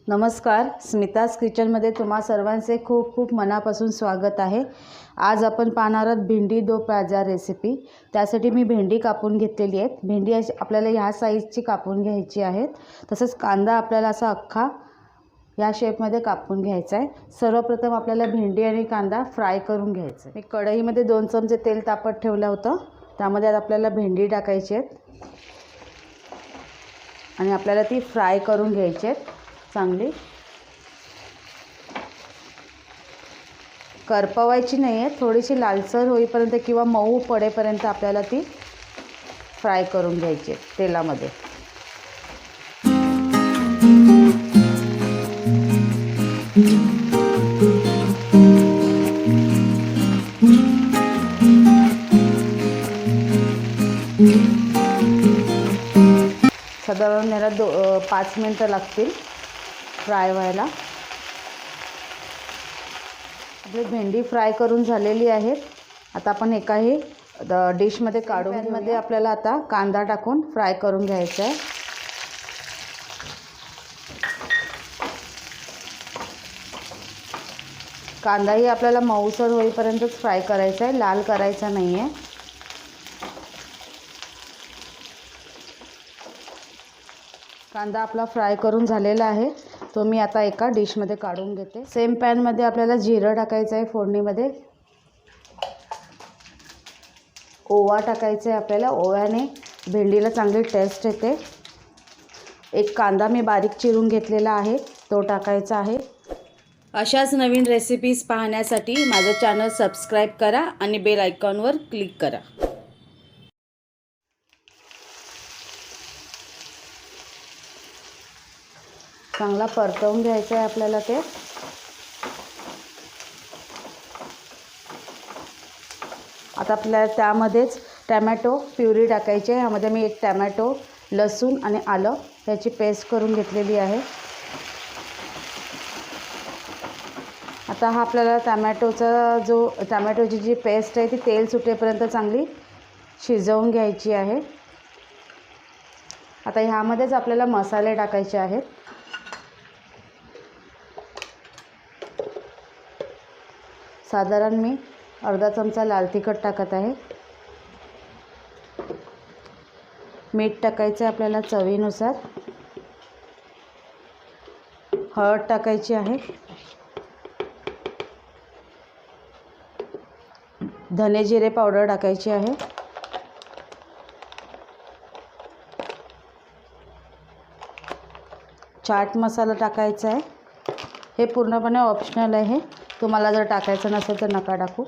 नमस्कार, स्मिताज किचनमध्ये तुम्हा सर्वांचे खूप खूप मनापासून स्वागत आहे। आज आपण पाहणार आहोत भेंडी दो प्याज़ा रेसिपी। त्यासाठी मी भेंडी कापून घेतलेली आहे। भेंडी आपल्याला ह्या साईजची कापून घ्यायची आहे। तसंच कांदा आपल्याला असा अख्खा या शेपमध्ये कापून घ्यायचा आहे। सर्वप्रथम आपल्याला भेंडी आणि कांदा फ्राय करून घ्यायचा आहे। मी कढईमध्ये 2 चमचे तेल तापत ठेवलं होतं। त्यामध्ये आपल्याला भेंडी टाकायची आहे आणि आपल्याला ती फ्राय करून घ्यायची आहे। चांगली करपवायची नाही आहे, थोडीशी लालसर होईपर्यंत किंवा मऊ पडेपर्यंत आपल्याला ती फ्राय करून घ्यायची आहे तेलामध्ये। साधारण याला 5 मिनिटं लागतील फ्राय व्हायला। आपली भेंडी फ्राय करून झालेली आहे। आता आपण एकाही डिशमध्ये काढून मध्ये आपल्याला आता कांदा टाकून फ्राय करून घ्यायचा आहे। कांदाही आपल्याला मऊसर होईपर्यंतच फ्राय करायचा आहे, लाल करायचा नाही आहे। कांदा आपला फ्राय करून झालेला आहे, तो मी आता एका डिशमध्ये काढून घेते। सेम पॅनमध्ये आपल्याला जिरं टाकायचं आहे, फोडणीमध्ये ओवा टाकायचा आहे आपल्याला। ओव्याने भेंडीला चांगली टेस्ट येते। एक कांदा मी बारीक चिरून घेतलेला आहे, तो टाकायचा आहे। अशाच नवीन रेसिपीज पाहण्यासाठी माझं चॅनल सबस्क्राईब करा आणि बेल आयकॉनवर क्लिक करा। चांगला परतवून घ्यायचं आहे आपल्याला ते। आता आपल्याला त्यामध्येच टोमॅटो प्युरी टाकायची आहे। यामध्ये मी एक टोमॅटो, लसूण आणि आलं याची पेस्ट करून घेतलेली आहे। आता हा आपल्याला टोमॅटोची जी पेस्ट आहे ती तेल सुटेपर्यंत चांगली शिजवून घ्यायची आहे। आता ह्यामध्येच आपल्याला मसाले टाकायचे आहेत। साधारण मी अर्धा चमचा लाल तिखट टाकत आहे। मीठ टाकायचं आहे आपल्याला चवीनुसार। हळद टाकायची आहे। धने जिरे पावडर टाकायची आहे। चाट मसाला टाकायचा आहे। हे पूर्णपणे ऑप्शनल आहे, तुम्हाला जर टाकायचं नसेल तर नका टाकू।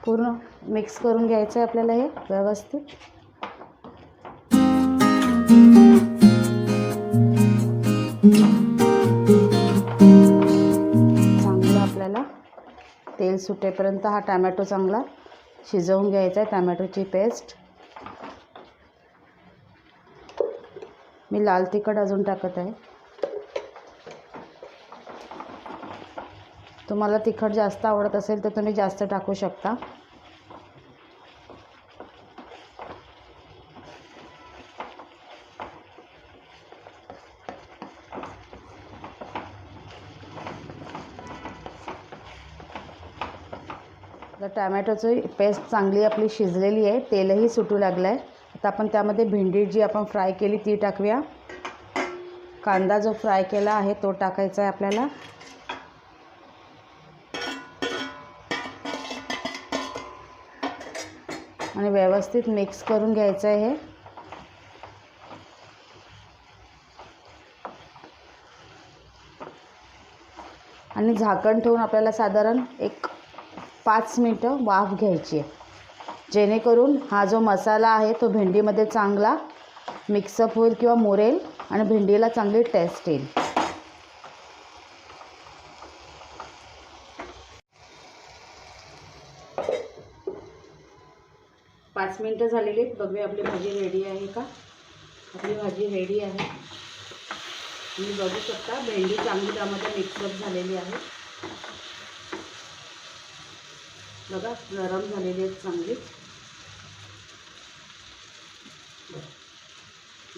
पूर्ण मिक्स करून घ्यायचं आहे आपल्याला हे व्यवस्थित। चांगलं आपल्याला तेल सुटेपर्यंत हा टोमॅटो चांगला शिजवून घ्यायचा आहे। टोमॅटोची पेस्ट मी लाल तिखट अजून टाकत आहे। तुम्हाला तिखट जास्त आवडत असेल तर तुम्ही जास्त टाकू शकता। तर टोमॅटोची पेस्ट चांगली आपली शिजलेली आहे, तेलही सुटू लागलं आहे। आता आपण त्यामध्ये भेंडी जी आपण फ्राय केली ती टाकूया। कांदा जो फ्राय केला आहे तो टाकायचा आहे आपल्याला। आणि व्यवस्थित मिक्स करून घ्यायचं आहे हे। आणि झाकण ठेवून आपल्याला साधारण एक 5 मिनिटं वाफ घ्यायची आहे, जेणेकरून हा जो मसाला आहे तो भेंडीमध्ये चांगला मिक्सअप होईल किंवा मुरेल आणि भेंडीला चांगली टेस्ट येईल। पाच मिनिटं झालेली आहेत, बघूया आपली भाजी रेडी आहे का। आपली भाजी रेडी आहे। तुम्ही बघू शकता भेंडी चांगली त्यामध्ये मिक्सअप झालेली आहे। बघा नरम झालेली आहे चांगली।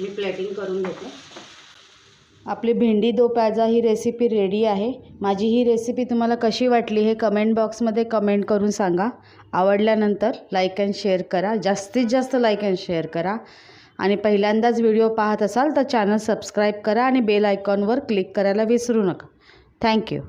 मी प्लेटिंग करून घेते. आपली भेंडी दो प्याज़ा ही रेसिपी रेडी आहे. माझी ही रेसिपी तुम्हाला कशी वाटली हे कमेंट बॉक्समध्ये कमेंट करून सांगा. आवडल्यानंतर लाईक अँड शेअर करा. जास्तीत जास्त लाईक अँड शेअर करा. आणि पहिल्यांदाच व्हिडिओ पाहत असाल तर चॅनल सबस्क्राईब करा आणि बेल आयकॉनवर क्लिक करायला विसरू नका. थँक्यू.